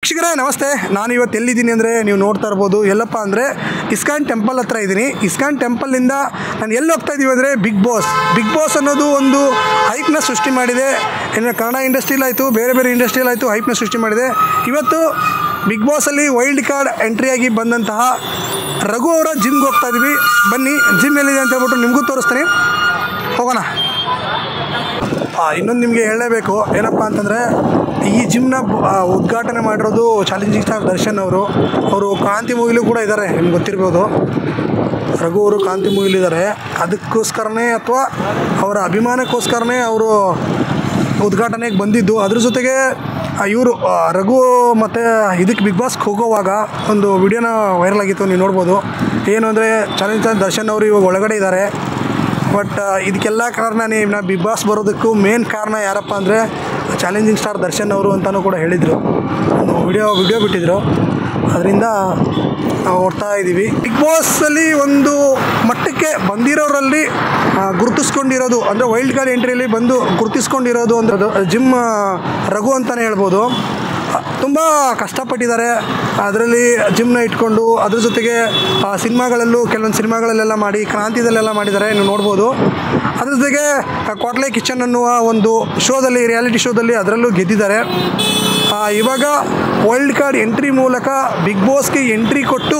ವೀಕ್ಷಕರೇ ನಮಸ್ತೆ. ನಾನು ಇವತ್ತು ಎಲ್ಲಿದ್ದೀನಿ ಅಂದರೆ ನೀವು ನೋಡ್ತಾ ಇರ್ಬೋದು. ಎಲ್ಲಪ್ಪ ಅಂದರೆ ಇಸ್ಕಾನ್ ಟೆಂಪಲ್ ಹತ್ರ ಇದ್ದೀನಿ. ಇಸ್ಕಾನ್ ಟೆಂಪಲಿಂದ ನಾನು ಎಲ್ಲಿ ಹೋಗ್ತಾ ಇದ್ದೀವಿ ಅಂದರೆ ಬಿಗ್ ಬಾಸ್ ಅನ್ನೋದು ಒಂದು ಹೈಪ್ನ ಸೃಷ್ಟಿ ಮಾಡಿದೆ. ಇನ್ನು ಕನ್ನಡ ಇಂಡಸ್ಟ್ರಿಲಾಯಿತು, ಬೇರೆ ಬೇರೆ ಇಂಡಸ್ಟ್ರಿಯಲ್ಲಾಯಿತು, ಹೈಪ್ನ ಸೃಷ್ಟಿ ಮಾಡಿದೆ. ಇವತ್ತು ಬಿಗ್ ಬಾಸಲ್ಲಿ ವೈಲ್ಡ್ ಕಾರ್ಡ್ ಎಂಟ್ರಿಯಾಗಿ ಬಂದಂತಹ ರಘು ಅವರ ಜಿಮ್ಗೆ ಹೋಗ್ತಾ ಇದ್ದೀವಿ. ಬನ್ನಿ, ಜಿಮ್ ಎಲ್ಲಿದೆ ಅಂತ ಹೇಳ್ಬಿಟ್ಟು ನಿಮಗೂ ತೋರಿಸ್ತೀನಿ, ಹೋಗೋಣ. ಇನ್ನೊಂದು ನಿಮಗೆ ಹೇಳಲೇಬೇಕು, ಏನಪ್ಪ ಅಂತಂದರೆ ಈ ಜಿಮ್ನ ಉದ್ಘಾಟನೆ ಮಾಡಿರೋದು ಚಾಲೆಂಜಿಂಗ್ ಸ್ಟಾರ್ ದರ್ಶನ್ ಅವರು ಕ್ರಾಂತಿ ಮೂವಿಲೂ ಕೂಡ ಇದ್ದಾರೆ, ನಿಮ್ಗೆ ಗೊತ್ತಿರ್ಬೋದು. ರಘು ಅವರು ಕ್ರಾಂತಿ ಮೂವಿಲಿದ್ದಾರೆ. ಅದಕ್ಕೋಸ್ಕರನೇ ಅಥವಾ ಅವರ ಅಭಿಮಾನಕ್ಕೋಸ್ಕರನೇ ಅವರು ಉದ್ಘಾಟನೆಗೆ ಬಂದಿದ್ದು. ಅದ್ರ ಜೊತೆಗೆ ಇವರು ರಘು ಮತ್ತು ಇದಕ್ಕೆ ಬಿಗ್ ಬಾಸ್ಗೆ ಹೋಗೋವಾಗ ಒಂದು ವಿಡಿಯೋನ ವೈರಲ್ ಆಗಿತ್ತು, ನೀವು ನೋಡ್ಬೋದು. ಏನು ಅಂದರೆ ಚಾಲೆಂಜಿಂಗ್ ಸ್ಟಾರ್ ದರ್ಶನ್ ಅವರು ಇವಾಗ ಒಳಗಡೆ ಇದ್ದಾರೆ. ಬಟ್ ಇದಕ್ಕೆಲ್ಲ ಕಾರಣನೇ ಬಿಗ್ ಬಾಸ್ ಬರೋದಕ್ಕೂ ಮೇನ್ ಕಾರಣ ಯಾರಪ್ಪ ಅಂದರೆ ಚಾಲೆಂಜಿಂಗ್ ಸ್ಟಾರ್ ದರ್ಶನ್ ಅವರು ಅಂತಲೂ ಕೂಡ ಹೇಳಿದರು. ಒಂದು ವಿಡಿಯೋ ಬಿಟ್ಟಿದ್ರು. ಅದರಿಂದ ನಾವು ನೋಡ್ತಾ ಇದ್ದೀವಿ. ಬಿಗ್ ಬಾಸಲ್ಲಿ ಒಂದು ಮಟ್ಟಕ್ಕೆ ಬಂದಿರೋರಲ್ಲಿ ಗುರುತಿಸ್ಕೊಂಡಿರೋದು ಅಂದರೆ ವೈಲ್ಡ್ ಕಾರ್ಡ್ ಎಂಟ್ರಿಯಲ್ಲಿ ಬಂದು ಗುರುತಿಸ್ಕೊಂಡಿರೋದು ಅಂದರೆ ಜಿಮ್ ರಘು ಅಂತಲೇ ಹೇಳ್ಬೋದು. ತುಂಬ ಕಷ್ಟಪಟ್ಟಿದ್ದಾರೆ ಅದರಲ್ಲಿ ಜಿಮ್ನ ಇಟ್ಕೊಂಡು. ಅದ್ರ ಜೊತೆಗೆ ಸಿನಿಮಾಗಳಲ್ಲೂ ಕೆಲವೊಂದು ಸಿನಿಮಾಗಳಲ್ಲೆಲ್ಲ ಮಾಡಿ, ಕ್ರಾಂತಿದಲ್ಲೆಲ್ಲ ಮಾಡಿದ್ದಾರೆ, ನೀವು ನೋಡ್ಬೋದು. ಅದ್ರ ಜೊತೆಗೆ ಕ್ವಾಟ್ಲೆ ಕಿಚನ್ ಅನ್ನುವ ಒಂದು ಶೋದಲ್ಲಿ, ರಿಯಾಲಿಟಿ ಶೋದಲ್ಲಿ ಅದರಲ್ಲೂ ಗೆದ್ದಿದ್ದಾರೆ. ಇವಾಗ ವೈಲ್ಡ್ ಕಾರ್ಡ್ ಎಂಟ್ರಿ ಮೂಲಕ ಬಿಗ್ ಬಾಸ್ಗೆ ಎಂಟ್ರಿ ಕೊಟ್ಟು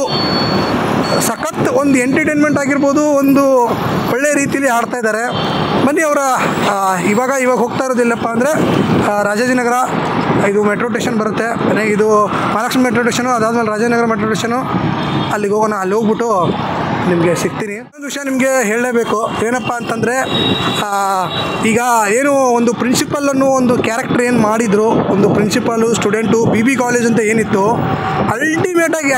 ಸಖತ್ ಒಂದು ಎಂಟರ್ಟೈನ್ಮೆಂಟ್ ಆಗಿರ್ಬೋದು, ಒಂದು ಒಳ್ಳೆಯ ರೀತಿಯಲ್ಲಿ ಆಡ್ತಾ ಇದ್ದಾರೆ. ಬನ್ನಿ, ಅವರ ಇವಾಗ ಹೋಗ್ತಾ ಇರೋದಿಲ್ಲಪ್ಪ ಅಂದರೆ ರಾಜಾಜಿನಗರ, ಇದು ಮೆಟ್ರೋ ಸ್ಟೇಷನ್ ಬರುತ್ತೆ. ಇದು ಮಹಾಲಕ್ಷ್ಮಿ ಮೆಟ್ರೋ ಸ್ಟೇಷನು, ಅದಾದಮೇಲೆ ರಾಜಾಜಿನಗರ ಮೆಟ್ರೋ ಸ್ಟೇಷನು. ಅಲ್ಲಿಗೆ ಹೋಗೋಣ. ಅಲ್ಲಿ ಹೋಗ್ಬಿಟ್ಟು ನಿಮಗೆ ಸಿಗ್ತೀನಿ. ಒಂದು ವಿಷಯ ನಿಮಗೆ ಹೇಳಲೇಬೇಕು, ಏನಪ್ಪ ಅಂತಂದರೆ ಈಗ ಏನು ಒಂದು ಪ್ರಿನ್ಸಿಪಲ್ ಅನ್ನೋ ಒಂದು ಕ್ಯಾರೆಕ್ಟರ್ ಏನು ಮಾಡಿದರು, ಒಂದು ಪ್ರಿನ್ಸಿಪಾಲು ಸ್ಟೂಡೆಂಟು BB ಕಾಲೇಜ್ ಅಂತ ಏನಿತ್ತು, ಅಲ್ಟಿಮೇಟಾಗಿ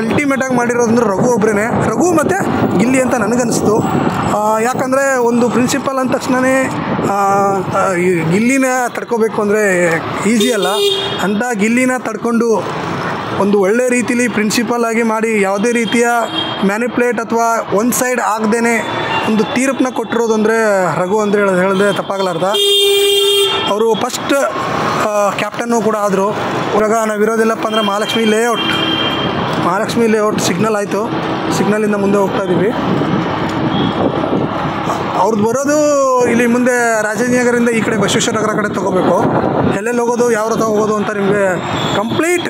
ಅಲ್ಟಿಮೇಟಾಗಿ ಮಾಡಿರೋದು ಅಂದರೆ ರಘು ಒಬ್ಬರೇ, ರಘು ಮತ್ತು ಗಿಲ್ಲಿ ಅಂತ ನನಗನ್ನಿಸ್ತು. ಯಾಕಂದರೆ ಒಂದು ಪ್ರಿನ್ಸಿಪಲ್ ಅಂದ ತಕ್ಷಣವೇ ಗಿಲ್ಲಿನ ತಡ್ಕೋಬೇಕು ಅಂದರೆ ಈಸಿ ಅಲ್ಲ. ಅಂಥ ಗಿಲ್ಲಿನ ತಡ್ಕೊಂಡು ಒಂದು ಒಳ್ಳೆ ರೀತಿಲಿ ಪ್ರಿನ್ಸಿಪಲ್ ಆಗಿ ಮಾಡಿ, ಯಾವುದೇ ರೀತಿಯ ಮ್ಯಾನಿಪ್ಯುಲೇಟ್ ಅಥವಾ ಒಂದು ಸೈಡ್ ಆಗದೇ ಒಂದು ತೀರ್ಪನ್ನ ಕೊಟ್ಟಿರೋದು ಅಂದರೆ ರಘು ಅಂದರೆ ಹೇಳಿದ್ರೆ ತಪ್ಪಾಗಲಾರ್ದ. ಅವರು ಫಸ್ಟ್ ಕ್ಯಾಪ್ಟನ್ನು ಕೂಡ ಆದರು. ಇವಾಗ ನಾವಿರೋದಿಲ್ಲಪ್ಪ ಅಂದರೆ ಮಹಾಲಕ್ಷ್ಮಿ ಲೇಔಟ್ ಸಿಗ್ನಲ್ ಆಯಿತು. ಸಿಗ್ನಲಿಂದ ಮುಂದೆ ಹೋಗ್ತಾ ಇದ್ದೀವಿ. ಅವ್ರದ್ದು ಬರೋದು ಇಲ್ಲಿ ಮುಂದೆ ರಾಜಾಜಿನಗರದಿಂದ ಈ ಕಡೆ ಬಸವೇಶ್ವರ ನಗರ ಕಡೆ ತೊಗೋಬೇಕು. ಎಲ್ಲೆಲ್ಲಿ ಹೋಗೋದು, ಯಾವ ರಥ ಹೋಗೋದು ಅಂತ ನಿಮಗೆ ಕಂಪ್ಲೀಟ್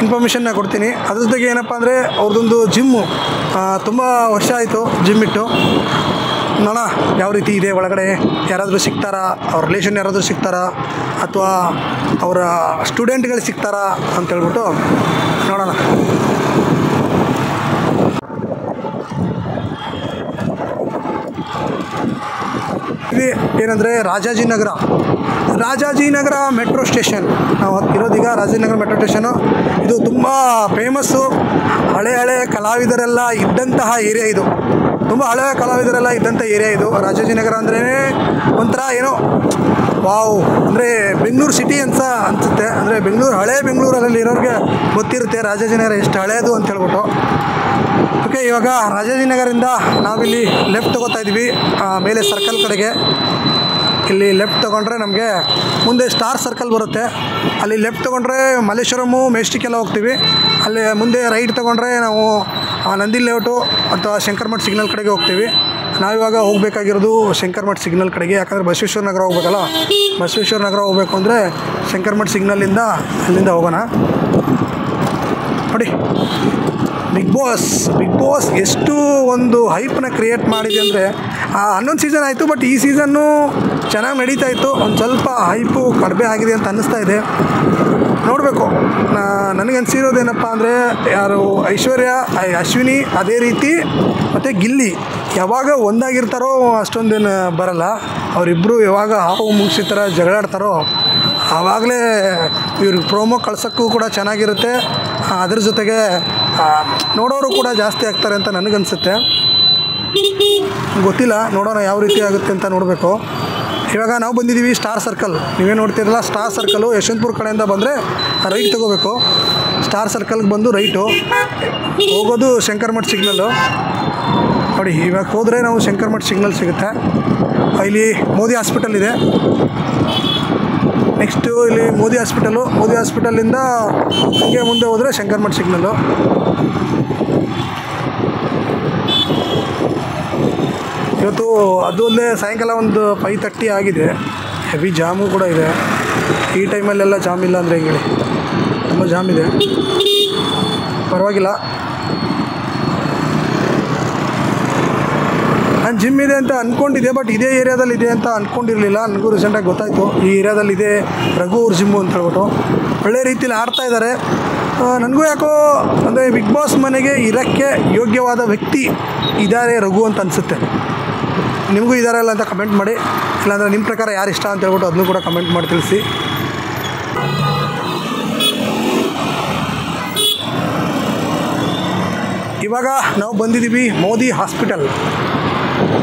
ಇನ್ಫಾರ್ಮೇಷನ್ನ ಕೊಡ್ತೀನಿ. ಅದ್ರ ಜೊತೆಗೆ ಏನಪ್ಪ ಅಂದರೆ ಅವ್ರದ್ದೊಂದು ಜಿಮ್ಮು ತುಂಬ ವರ್ಷ ಆಯಿತು ಜಿಮ್ ಇಟ್ಟು. ನೋಡೋಣ ಯಾವ ರೀತಿ ಇದೆ ಒಳಗಡೆ, ಯಾರಾದರೂ ಸಿಗ್ತಾರಾ, ಅವ್ರ ರಿಲೇಷನ್ ಯಾರಾದರೂ ಸಿಗ್ತಾರಾ ಅಥವಾ ಅವರ ಸ್ಟೂಡೆಂಟ್ಗಳು ಸಿಗ್ತಾರಾ ಅಂತೇಳ್ಬಿಟ್ಟು ನೋಡೋಣ. ಏನಂದರೆ ರಾಜಾಜಿನಗರ ಮೆಟ್ರೋ ಸ್ಟೇಷನ್. ನಾವು ಇರೋದೀಗ ರಾಜಾಜಿನಗರ ಮೆಟ್ರೋ ಸ್ಟೇಷನು. ಇದು ತುಂಬ ಫೇಮಸ್ಸು. ಹಳೆ ಕಲಾವಿದರೆಲ್ಲ ಇದ್ದಂತಹ ಏರಿಯಾ ಇದು. ತುಂಬ ಕಲಾವಿದರೆಲ್ಲ ಇದ್ದಂಥ ಏರಿಯಾ ಇದು. ರಾಜಾಜಿನಗರ ಅಂದ್ರೇ ಒಂಥರ ಏನೋ ವಾವ್, ಅಂದರೆ ಬೆಂಗಳೂರು ಸಿಟಿ ಅಂತ ಅನಿಸುತ್ತೆ. ಅಂದರೆ ಹಳೆ ಬೆಂಗಳೂರಲ್ಲಿ ಇರೋರಿಗೆ ಗೊತ್ತಿರುತ್ತೆ ರಾಜಾಜಿನಗರ ಎಷ್ಟು ಹಳೆಯದು ಅಂತ ಹೇಳ್ಬಿಟ್ಟು. ಓಕೆ, ಇವಾಗ ರಾಜಾಜಿನಗರದಿಂದ ನಾವಿಲ್ಲಿ ಲೆಫ್ಟ್ ತೊಗೋತಾ ಇದ್ವಿ ಮೇಲೆ ಸರ್ಕಲ್ ಕಡೆಗೆ. ಇಲ್ಲಿ ಲೆಫ್ಟ್ ತೊಗೊಂಡ್ರೆ ನಮಗೆ ಮುಂದೆ ಸ್ಟಾರ್ ಸರ್ಕಲ್ ಬರುತ್ತೆ. ಅಲ್ಲಿ ಲೆಫ್ಟ್ ತೊಗೊಂಡ್ರೆ ಮಲ್ಲೇಶ್ವರಮು, ಮೆಜೆಸ್ಟಿಕ್ಕೆಲ್ಲ ಹೋಗ್ತೀವಿ. ಅಲ್ಲಿ ಮುಂದೆ ರೈಟ್ ತೊಗೊಂಡ್ರೆ ನಾವು ನಂದಿ ಲೇಔಟು ಅಥವಾ ಶಂಕರಮಠ ಸಿಗ್ನಲ್ ಕಡೆಗೆ ಹೋಗ್ತೀವಿ. ನಾವಿವಾಗ ಹೋಗಬೇಕಾಗಿರೋದು ಶಂಕರಮಠ ಸಿಗ್ನಲ್ ಕಡೆಗೆ. ಯಾಕಂದರೆ ಬಸವೇಶ್ವರ ನಗರ ಹೋಗ್ಬೇಕಲ್ಲ. ಬಸವೇಶ್ವರ ನಗರ ಹೋಗಬೇಕು ಅಂದರೆ ಶಂಕರಮಠ ಸಿಗ್ನಲ್ಲಿಂದ ಅಲ್ಲಿಂದ ಹೋಗೋಣ. ನೋಡಿ, ಬಿಗ್ ಬಾಸ್ ಎಷ್ಟು ಒಂದು ಹೈಪ್ನ ಕ್ರಿಯೇಟ್ ಮಾಡಿದೆ ಅಂದರೆ 11 ಸೀಸನ್ ಆಯಿತು. ಬಟ್ ಈ ಸೀಸನ್ನು ಚೆನ್ನಾಗಿ ನಡೀತಾ ಇತ್ತು. ಒಂದು ಸ್ವಲ್ಪ ಹೈಪು ಕಡಿಮೆ ಆಗಿದೆ ಅಂತ ಅನ್ನಿಸ್ತಾ ಇದೆ. ನೋಡಬೇಕು. ನನಗನ್ಸಿರೋದೇನಪ್ಪ ಅಂದರೆ ಯಾರು ಅಶ್ವಿನಿ ಅದೇ ರೀತಿ ಮತ್ತು ಗಿಲ್ಲಿ ಯಾವಾಗ ಒಂದಾಗಿರ್ತಾರೋ ಅಷ್ಟೊಂದೇನು ಬರಲ್ಲ. ಅವರಿಬ್ಬರು ಯಾವಾಗ ಹಾವು ಮುಗಿಸಿ ಥರ ಜಗಳಾಡ್ತಾರೋ ಆವಾಗಲೇ ಇವ್ರಿಗೆ ಪ್ರೋಮೋ ಕಳ್ಸೋಕ್ಕೂ ಕೂಡ ಚೆನ್ನಾಗಿರುತ್ತೆ. ಅದ್ರ ಜೊತೆಗೆ ನೋಡೋರು ಕೂಡ ಜಾಸ್ತಿ ಆಗ್ತಾರೆ ಅಂತ ನನಗನ್ಸುತ್ತೆ. ಗೊತ್ತಿಲ್ಲ, ನೋಡೋಣ ಯಾವ ರೀತಿ ಆಗುತ್ತೆ ಅಂತ ನೋಡಬೇಕು. ಇವಾಗ ನಾವು ಬಂದಿದ್ದೀವಿ ಸ್ಟಾರ್ ಸರ್ಕಲ್. ನೀವೇ ನೋಡ್ತಿರಲ್ಲ, ಸ್ಟಾರ್ ಸರ್ಕಲು ಯಶವಂತಪುರ ಕಡೆಯಿಂದ ಬಂದರೆ ರೈಟ್ ತೊಗೋಬೇಕು. ಸ್ಟಾರ್ ಸರ್ಕಲ್ಗೆ ಬಂದು ರೈಟು ಹೋಗೋದು ಶಂಕರಮಠ ಸಿಗ್ನಲ್ಲು. ನೋಡಿ, ಇವಾಗ ಹೋದರೆ ನಾವು ಶಂಕರಮಠ ಸಿಗ್ನಲ್ ಸಿಗುತ್ತೆ. ಇಲ್ಲಿ ಮೋದಿ ಹಾಸ್ಪಿಟಲ್ ಇದೆ. ನೆಕ್ಸ್ಟು ಇಲ್ಲಿ ಮೋದಿ ಹಾಸ್ಪಿಟಲಿಂದ ಹಂಗೆ ಮುಂದೆ ಹೋದರೆ ಶಂಕರಮಠ ಸಿಗ್ನಲ್ಲು. ಇವತ್ತು ಅದು ಅಲ್ಲೇ ಸಾಯಂಕಾಲ ಒಂದು 5:30 ಆಗಿದೆ. ಹೆವಿ ಜಾಮು ಕೂಡ ಇದೆ. ಈ ಟೈಮಲ್ಲೆಲ್ಲ ಜಾಮ್ ಇಲ್ಲ ಅಂದರೆ ಹೆಂಗೆ ಹೇಳಿ, ತುಂಬ ಜಾಮ್ ಇದೆ. ಪರವಾಗಿಲ್ಲ. ನಾನು ಜಿಮ್ ಇದೆ ಅಂತ ಅಂದ್ಕೊಂಡಿದ್ದೆ, ಬಟ್ ಇದೇ ಏರಿಯಾದಲ್ಲಿ ಇದೆ ಅಂತ ಅಂದ್ಕೊಂಡಿರಲಿಲ್ಲ. ನನಗೂ ರೀಸೆಂಟಾಗಿ ಗೊತ್ತಾಯಿತು ಈ ಏರಿಯಾದಲ್ಲಿ ಇದೆ ರಘು ಅವ್ರ ಜಿಮ್ಮು ಅಂತ ಹೇಳ್ಬಿಟ್ಟು. ಒಳ್ಳೆ ರೀತಿಯಲ್ಲಿ ಆಡ್ತಾಯಿದ್ದಾರೆ. ನನಗೂ ಯಾಕೋ ಅಂದರೆ ಬಿಗ್ ಬಾಸ್ ಮನೆಗೆ ಇರೋಕ್ಕೆ ಯೋಗ್ಯವಾದ ವ್ಯಕ್ತಿ ಇದ್ದಾರೆ ರಘು ಅಂತ ಅನಿಸುತ್ತೆ. ನಿಮಗೂ ಇದ್ದಾರೆ ಇಲ್ಲ ಅಂತ ಕಮೆಂಟ್ ಮಾಡಿ. ಇಲ್ಲಾಂದರೆ ನಿಮ್ಮ ಪ್ರಕಾರ ಯಾರು ಇಷ್ಟ ಅಂತ ಹೇಳ್ಬಿಟ್ಟು ಅದನ್ನು ಕೂಡ ಕಮೆಂಟ್ ಮಾಡಿ ತಿಳಿಸಿ. ಇವಾಗ ನಾವು ಬಂದಿದ್ದೀವಿ ಮೋದಿ ಹಾಸ್ಪಿಟಲ್.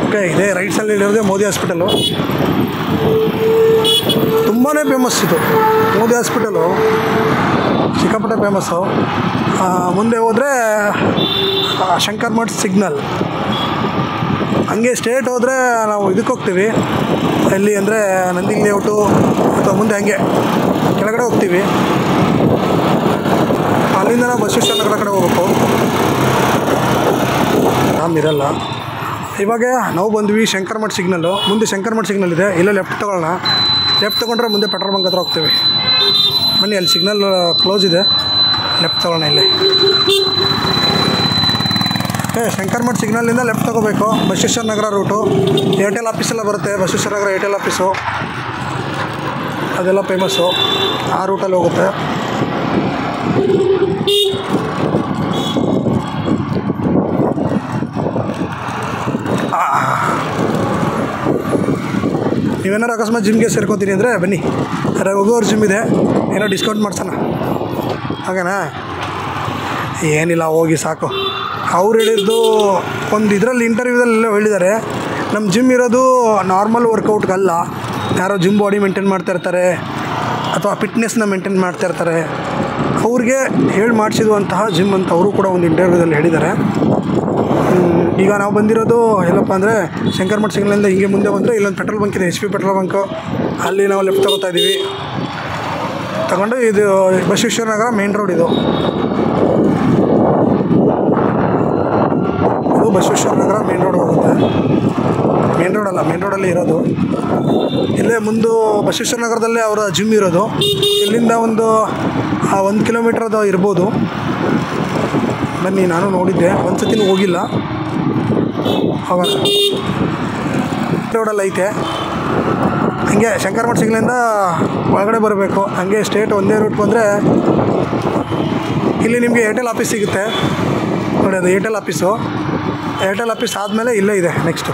ಓಕೆ, ಇದೇ ರೈಟ್ ಸೈಡಲ್ಲಿ ಇರೋದೇ ಮೋದಿ ಹಾಸ್ಪಿಟಲು. ತುಂಬಾ ಫೇಮಸ್ ಇದು ಮೋದಿ ಹಾಸ್ಪಿಟಲು, ಸಿಕ್ಕಾಪಟ್ಟೆ ಫೇಮಸ್ಸು. ಮುಂದೆ ಹೋದರೆ ಶಂಕರಮಠ ಸಿಗ್ನಲ್, ಹಂಗೆ ಸ್ಟೇಟ್ ಹೋದರೆ ನಾವು ಇದಕ್ಕೆ ಹೋಗ್ತೀವಿ. ಎಲ್ಲಿ ಅಂದರೆ ನಂದಿ ಲೇಔಟು ಅಥವಾ ಮುಂದೆ ಹಂಗೆ ಕೆಳಗಡೆ ಹೋಗ್ತೀವಿ. ಅಲ್ಲಿಂದ ನಾವು ಬಸವೇಶ್ವರ ನಗರ ಕಡೆ ಹೋಗ್ಬೇಕು. ಇರಲ್ಲ. ಇವಾಗ ನಾವು ಬಂದ್ವಿ ಶಂಕರಮಠ ಸಿಗ್ನಲ್ಲು. ಮುಂದೆ ಶಂಕರಮಠ ಸಿಗ್ನಲ್ ಇದೆ, ಇಲ್ಲೇ ಲೆಫ್ಟ್ ತೊಗೊಳ್ಳೋಣ. ಲೆಫ್ಟ್ ತೊಗೊಂಡ್ರೆ ಮುಂದೆ ಪೆಟ್ರೋಲ್ ಬಂಕ್ ಹತ್ರ ಹೋಗ್ತೀವಿ. ಬನ್ನಿ, ಅಲ್ಲಿ ಸಿಗ್ನಲ್ ಕ್ಲೋಸ್ ಇದೆ, ಲೆಫ್ಟ್ ತೊಗೊಳ್ಳೋಣ ಇಲ್ಲೇ. ಶಂಕರಮಠ ಸಿಗ್ನಲ್ಲಿಂದ ಲೆಫ್ಟ್ ತೊಗೋಬೇಕು. ಬಸವೇಶ್ವರ ನಗರ ರೂಟು, ಏರ್ಟೆಲ್ ಆಫೀಸೆಲ್ಲ ಬರುತ್ತೆ. ಬಸವೇಶ್ವರ ನಗರ ಏರ್ಟೆಲ್ ಆಫೀಸು ಅದೆಲ್ಲ ಫೇಮಸ್ಸು, ಆ ರೂಟಲ್ಲಿ ಹೋಗುತ್ತೆ. ನೀವೇನಾರು ಅಕಸ್ಮಾತ್ ಜಿಮ್ಗೆ ಸೇರ್ಕೊತೀನಿ ಅಂದರೆ ಬನ್ನಿ, ರಘುವರ್ ಜಿಮ್ ಇದೆ, ಏನೋ ಡಿಸ್ಕೌಂಟ್ ಮಾಡ್ಸೋಣ ಹಾಗೇನಾ? ಏನಿಲ್ಲ, ಹೋಗಿ ಸಾಕು. ಅವ್ರು ಹೇಳಿದ್ದು ಒಂದು ಇದರಲ್ಲಿ ಇಂಟರ್ವ್ಯೂದಲ್ಲೆಲ್ಲ ಹೇಳಿದ್ದಾರೆ, ನಮ್ಮ ಜಿಮ್ ಇರೋದು ನಾರ್ಮಲ್ ವರ್ಕೌಟ್ಗಲ್ಲ, ಯಾರೋ ಜಿಮ್ ಬಾಡಿ ಮೇಂಟೈನ್ ಮಾಡ್ತಾಯಿರ್ತಾರೆ ಅಥವಾ ಫಿಟ್ನೆಸ್ನ ಮೇಂಟೈನ್ ಮಾಡ್ತಾಯಿರ್ತಾರೆ ಅವ್ರಿಗೆ ಹೇಳಿ ಮಾಡಿಸಿರುವಂತಹ ಜಿಮ್ ಅಂತ ಅವರು ಕೂಡ ಒಂದು ಇಂಟರ್ವ್ಯೂದಲ್ಲಿ ಹೇಳಿದ್ದಾರೆ. ಈಗ ನಾವು ಬಂದಿರೋದು ಎಲ್ಲಪ್ಪ ಅಂದರೆ ಶಂಕರಮಠ ಸಿಗ್ನಲಿಂದ ಹಿಂಗೆ ಮುಂದೆ ಬಂದರೆ ಇಲ್ಲೊಂದು ಪೆಟ್ರೋಲ್ ಬಂಕ್ ಇದೆ, HP ಪೆಟ್ರೋಲ್ ಬಂಕು. ಅಲ್ಲಿ ನಾವು ಲೆಫ್ಟ್ ತೊಗೋತಾ ಇದ್ದೀವಿ. ತಗೊಂಡು ಇದು ಬಸವೇಶ್ವರ ನಗರ ಮೇನ್ ರೋಡ್, ಇದು ಬಸವೇಶ್ವರ ನಗರ ಮೇನ್ ರೋಡ್ ಹೋಗುತ್ತೆ. ಮೇನ್ ರೋಡಲ್ಲ, ಮೇನ್ ರೋಡಲ್ಲಿ ಇರೋದು. ಇಲ್ಲೇ ಮುಂದೆ ಬಸವೇಶ್ವರ ನಗರದಲ್ಲೇ ಅವರ ಜಿಮ್ ಇರೋದು. ಇಲ್ಲಿಂದ ಒಂದು 1 ಕಿಲೋಮೀಟ್ರ್ ಅದು ಇರ್ಬೋದು. ಬನ್ನಿ, ನಾನು ನೋಡಿದ್ದೆ, ಒಂದು ಸತಿನೂ ಹೋಗಿಲ್ಲ. ಹೋಗೋಣ. ರೋಡಲ್ಲಿ ಐತೆ. ಹಂಗೆ ಶಂಕರಮಠ ಸಿಗ್ನಲಿಂದ ಒಳಗಡೆ ಬರಬೇಕು. ಹಂಗೆ ಸ್ಟೇಟ್ ಒಂದೇ ರೂಟ್ ಬಂದರೆ ಇಲ್ಲಿ ನಿಮಗೆ ಏರ್ಟೆಲ್ ಆಫೀಸ್ ಸಿಗುತ್ತೆ ನೋಡಿ, ಅದು ಏರ್ಟೆಲ್ ಆಫೀಸು. ಏರ್ಟೆಲ್ ಆಫೀಸ್ ಆದಮೇಲೆ ಇಲ್ಲೇ ಇದೆ ನೆಕ್ಸ್ಟು.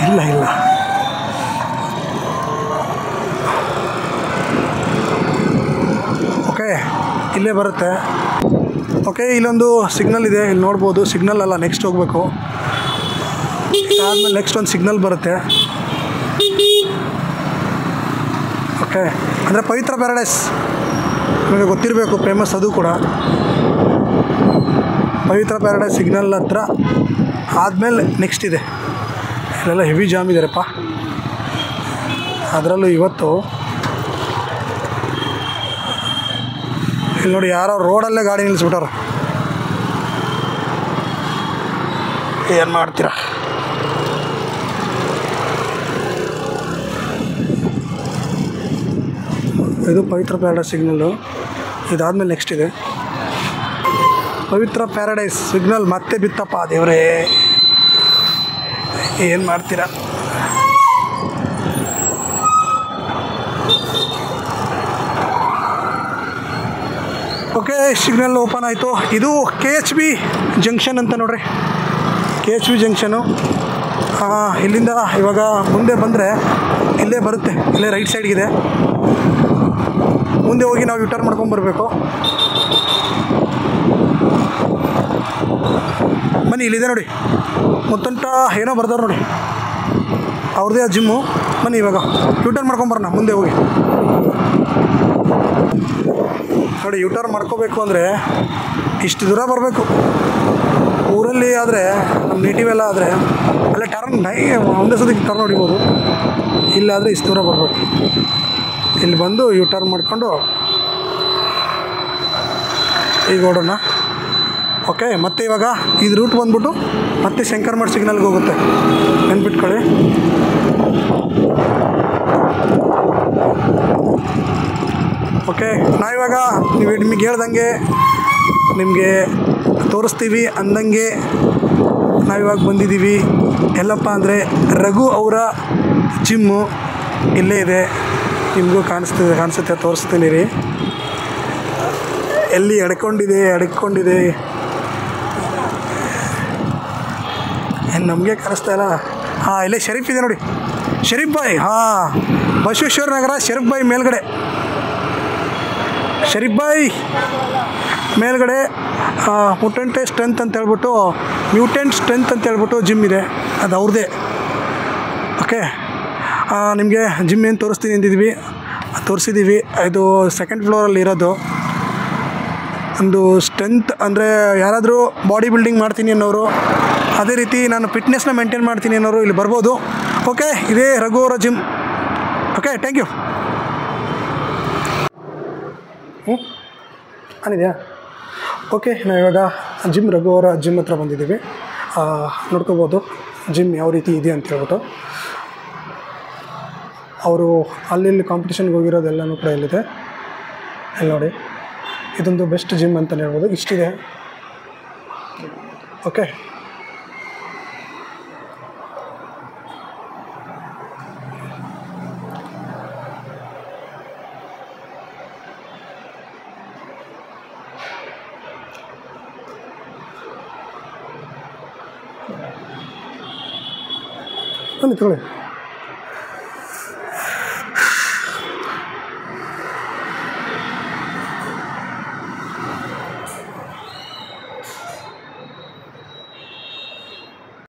ಇಲ್ಲ ಓಕೆ, ಇಲ್ಲೇ ಬರುತ್ತೆ. ಓಕೆ, ಇಲ್ಲೊಂದು ಸಿಗ್ನಲ್ ಇದೆ, ಇಲ್ಲಿ ನೋಡ್ಬೋದು. ಸಿಗ್ನಲ್ ಅಲ್ಲ, ನೆಕ್ಸ್ಟ್ ಹೋಗಬೇಕು. ಆದಮೇಲೆ ನೆಕ್ಸ್ಟ್ ಒಂದು ಸಿಗ್ನಲ್ ಬರುತ್ತೆ. ಓಕೆ, ಅಂದರೆ ಪವಿತ್ರ ಪ್ಯಾರಡೈಸ್ ನಿಮಗೆ ಗೊತ್ತಿರಬೇಕು, ಫೇಮಸ್ ಅದು ಕೂಡ. ಪವಿತ್ರ ಪ್ಯಾರಡೈಸ್ ಸಿಗ್ನಲ್ ಹತ್ರ ಆದಮೇಲೆ ನೆಕ್ಸ್ಟ್ ಇದೆ. ಇಲ್ಲೆಲ್ಲ ಹೆವಿ ಜಾಮ್ ಇದ್ದಾರಪ್ಪ. ಅದರಲ್ಲೂ ಇವತ್ತು ಇಲ್ಲಿ ನೋಡಿ, ಯಾರೋ ರೋಡಲ್ಲೇ ಗಾಡಿ ನಿಲ್ಲಿಸ್ಬಿಟ್ಟಾರ. ಏನು ಮಾಡ್ತೀರಾ? ಇದು ಪವಿತ್ರ ಪ್ಯಾರಡೈಸ್ ಸಿಗ್ನಲ್ಲು. ಇದಾದಮೇಲೆ ನೆಕ್ಸ್ಟ್ ಇದೆ ಪವಿತ್ರ ಪ್ಯಾರಡೈಸ್ ಸಿಗ್ನಲ್. ಮತ್ತೆ ಬಿತ್ತಪ್ಪ ದೇವರೇ, ಏನು ಮಾಡ್ತೀರಾ? ಓಕೆ, ಸಿಗ್ನಲ್ ಓಪನ್ ಆಯಿತು. ಇದು KHB ಜಂಕ್ಷನ್ ಅಂತ ನೋಡ್ರಿ, KHB ಜಂಕ್ಷನು. ಇಲ್ಲಿಂದ ಇವಾಗ ಮುಂದೆ ಬಂದರೆ ಇಲ್ಲೇ ಬರುತ್ತೆ, ಇಲ್ಲೇ ರೈಟ್ ಸೈಡ್ಗಿದೆ. ಮುಂದೆ ಹೋಗಿ ನಾವು ಯೂಟರ್ನ್ ಮಾಡ್ಕೊಂಬರ್ಬೇಕು. ಬನ್ನಿ, ಇಲ್ಲಿದೆ ನೋಡಿ, ಮುತ್ತಂಟ ಏನೋ ಬರ್ದವ್ರು ನೋಡಿ, ಅವ್ರದ್ದೇ ಜಿಮ್ಮು. ಬನ್ನಿ, ಇವಾಗ ಯೂಟರ್ನ್ ಮಾಡ್ಕೊಂಬರೋಣ ಮುಂದೆ ಹೋಗಿ. ನೋಡಿ, ಯೂಟರ್ನ್ ಮಾಡ್ಕೋಬೇಕು ಅಂದರೆ ಇಷ್ಟು ದೂರ ಬರಬೇಕು. ಊರಲ್ಲಿ ಆದರೆ, ನಮ್ಮ ನೇಟಿವ್ ಎಲ್ಲ ಆದರೆ ಅಲ್ಲ ಟರ್ನ್ ಒಂದೇ ಸತಿ ಟರ್ನ್ ಹೊಡಿಬೋದು. ಇಲ್ಲಾದರೆ ಇಷ್ಟು ದೂರ ಬರಬೇಕು. ಇಲ್ಲಿ ಬಂದು ಯು ಟರ್ನ್ ಮಾಡಿಕೊಂಡು ಈಗ ಓಡೋಣ. ಓಕೆ, ಮತ್ತೆ ಇವಾಗ ಇದು ರೂಟ್ ಬಂದ್ಬಿಟ್ಟು ಮತ್ತೆ ಶಂಕರಮಠ ಸಿಗ್ನಲ್ಗೆ ಹೋಗುತ್ತೆ, ನೆನ್ಪಿಟ್ಕೊಳ್ಳಿ. ಓಕೆ, ನಾವಿವಾಗ ನಿಮಗೆ ಹೇಳ್ದಂಗೆ ನಿಮಗೆ ತೋರಿಸ್ತೀವಿ ಅಂದಂಗೆ ನಾವಿವಾಗ ಬಂದಿದ್ದೀವಿ. ಎಲ್ಲಪ್ಪ ಅಂದರೆ ರಘು ಅವರ ಜಿಮ್ಮು ಇಲ್ಲೇ ಇದೆ. ನಿಮಗೂ ಕಾಣಿಸುತ್ತೆ, ತೋರಿಸ್ತೀನಿ ರೀ. ಎಲ್ಲಿ ಎಡ್ಕೊಂಡಿದೆ ಏನು ನಮಗೆ ಕಾಣಿಸ್ತಾ ಇಲ್ಲ. ಹಾಂ, ಇಲ್ಲೇ ಶರೀಫ್ ಇದೆ ನೋಡಿ, ಶರೀಫ್ ಬಾಯ್. ಹಾಂ, ಬಸವೇಶ್ವರ ನಗರ ಶರೀಫ್ ಬಾಯ್ ಮೇಲ್ಗಡೆ, ಶರೀಫ್ ಬಾಯ್ ಮೇಲ್ಗಡೆ ಮ್ಯೂಟೆಂಟ್ ಸ್ಟ್ರೆಂತ್ ಅಂತ ಹೇಳ್ಬಿಟ್ಟು ಜಿಮ್ ಇದೆ, ಅದು ಅವ್ರದ್ದೇ. ಓಕೆ, ನಿಮಗೆ ಜಿಮ್ ಏನು ತೋರಿಸ್ತೀನಿ ತೋರಿಸಿದ್ದೀವಿ. ಇದು ಸೆಕೆಂಡ್ ಫ್ಲೋರಲ್ಲಿ ಇರೋದು. ಒಂದು ಸ್ಟ್ರೆಂತ್ ಅಂದರೆ ಯಾರಾದರೂ ಬಾಡಿ ಬಿಲ್ಡಿಂಗ್ ಮಾಡ್ತೀನಿ ಅನ್ನೋರು, ಅದೇ ರೀತಿ ನಾನು ಫಿಟ್ನೆಸ್ನ ಮೇಂಟೈನ್ ಮಾಡ್ತೀನಿ ಅನ್ನೋರು ಇಲ್ಲಿ ಬರ್ಬೋದು. ಓಕೆ, ಇದೇ ರಘು ಅವರ gym. Okay, thank you. ಏನಿದೆಯಾ? Okay, ನಾವಿವಾಗ ರಘು ಅವರ ಜಿಮ್ ಹತ್ರ ಬಂದಿದ್ದೀವಿ. ನೋಡ್ಕೋಬೋದು ಜಿಮ್ ಯಾವ ರೀತಿ ಇದೆ ಅಂತ ಹೇಳ್ಬಿಟ್ಟು. ಅವರು ಅಲ್ಲಿ ಕಾಂಪಿಟೇಷನ್ಗೆ ಹೋಗಿರೋದೆಲ್ಲನೂ ಕೂಡ ಇಲ್ಲಿದೆ. ಇಲ್ಲಿ ನೋಡಿ, ಇದೊಂದು ಬೆಸ್ಟ್ ಜಿಮ್ ಅಂತಲೇ ಹೇಳ್ಬೋದು. ಇಷ್ಟಿದೆ. ಓಕೆ, ಬನ್ನಿ ತಗೊಳ್ಳಿ.